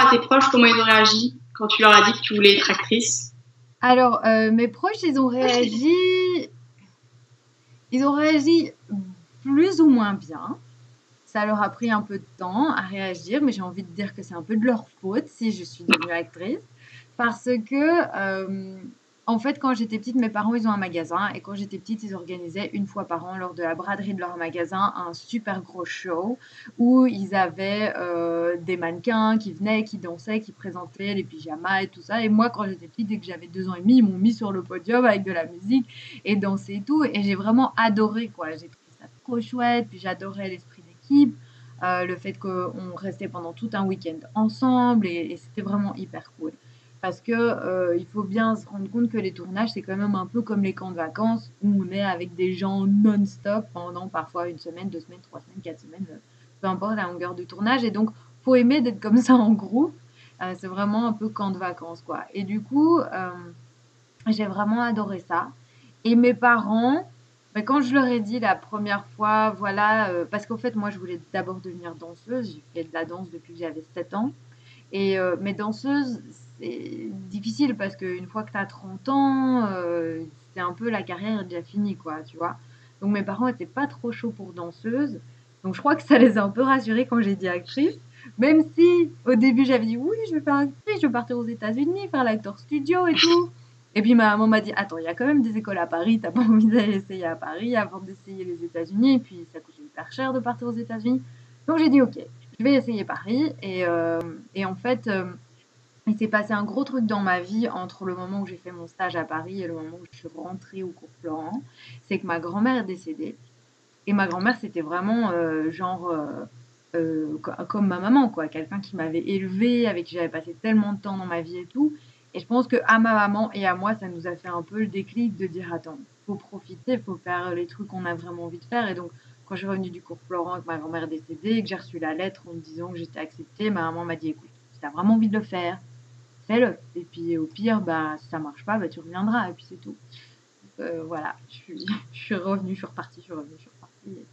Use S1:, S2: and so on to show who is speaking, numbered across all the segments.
S1: à tes proches, comment ils ont réagi quand tu leur as dit que tu voulais être actrice?
S2: Alors, mes proches, ils ont réagi plus ou moins bien. Ça leur a pris un peu de temps à réagir, mais j'ai envie de dire que c'est un peu de leur faute si je suis devenue actrice. Parce que, en fait, quand j'étais petite, mes parents, ils ont un magasin. Et quand j'étais petite, ils organisaient une fois par an, lors de la braderie de leur magasin, un super gros show où ils avaient des mannequins qui venaient, qui dansaient, qui présentaient les pyjamas et tout ça. Et moi, quand j'étais petite, dès que j'avais 2 ans et demi, ils m'ont mis sur le podium avec de la musique et danser et tout. Et j'ai vraiment adoré, quoi. J'ai trouvé ça trop chouette. Puis j'adorais l'esprit d'équipe. Le fait qu'on restait pendant tout un week-end ensemble et c'était vraiment hyper cool. Parce que il faut bien se rendre compte que les tournages, c'est quand même un peu comme les camps de vacances où on est avec des gens non-stop pendant parfois 1 semaine, 2 semaines, 3 semaines, 4 semaines, peu importe la longueur du tournage. Et donc, faut aimer d'être comme ça en groupe. C'est vraiment un peu camp de vacances, quoi. Et du coup, j'ai vraiment adoré ça. Et mes parents, bah, quand je leur ai dit la première fois, voilà, parce qu'en fait, moi, je voulais d'abord devenir danseuse. J'ai fait de la danse depuis que j'avais 7 ans. Et mais danseuse, c'est difficile parce qu'une fois que tu as 30 ans, c'est un peu la carrière est déjà finie, quoi, tu vois. Donc mes parents étaient pas trop chauds pour danseuse. Donc je crois que ça les a un peu rassurés quand j'ai dit actrice. Même si au début j'avais dit oui, je vais faire actrice, je vais partir aux États-Unis, faire l'acteur studio et tout. Et puis ma maman m'a dit attends, il y a quand même des écoles à Paris, t'as pas envie d'aller essayer à Paris avant d'essayer les États-Unis. Et puis ça coûte hyper cher de partir aux États-Unis. Donc j'ai dit ok, je vais essayer Paris. Et en fait, il s'est passé un gros truc dans ma vie entre le moment où j'ai fait mon stage à Paris et le moment où je suis rentrée au cours Florent. C'est que ma grand-mère est décédée. Et ma grand-mère, c'était vraiment comme ma maman, quoi. Quelqu'un qui m'avait élevée, avec qui j'avais passé tellement de temps dans ma vie et tout. Et je pense que à ma maman et à moi, ça nous a fait un peu le déclic de dire, attends, faut profiter, faut faire les trucs qu'on a vraiment envie de faire. Et donc, quand je suis revenue du cours Florent et que ma grand-mère est décédée et que j'ai reçu la lettre en me disant que j'étais acceptée, ma maman m'a dit, écoute, si t'as vraiment envie de le faire, fais-le. Et puis au pire, bah, si ça marche pas, bah, tu reviendras. Et puis c'est tout. Voilà, je suis revenue, je suis repartie, je suis revenue, je suis repartie.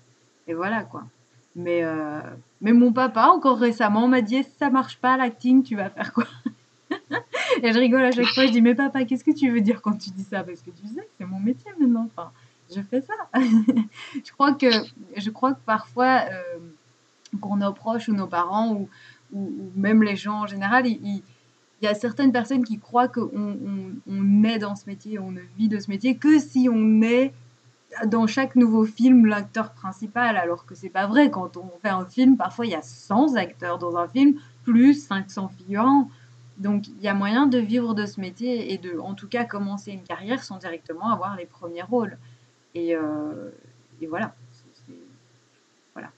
S2: Et voilà quoi. Mais, euh, mais mon papa, encore récemment, m'a dit si ça marche pas l'acting, tu vas faire quoi? Et je rigole à chaque fois, je dis mais papa, qu'est-ce que tu veux dire quand tu dis ça? Parce que tu sais que c'est mon métier maintenant. Enfin, je fais ça. je crois que, je crois que parfois, pour nos proches ou nos parents ou même les gens en général, il y a certaines personnes qui croient qu'on est dans ce métier, on ne vit de ce métier que si on est dans chaque nouveau film l'acteur principal, alors que c'est pas vrai. Quand on fait un film, parfois il y a 100 acteurs dans un film, plus 500 figurants. Donc il y a moyen de vivre de ce métier et de, en tout cas, commencer une carrière sans directement avoir les premiers rôles. Et, euh, et voilà. Voilà.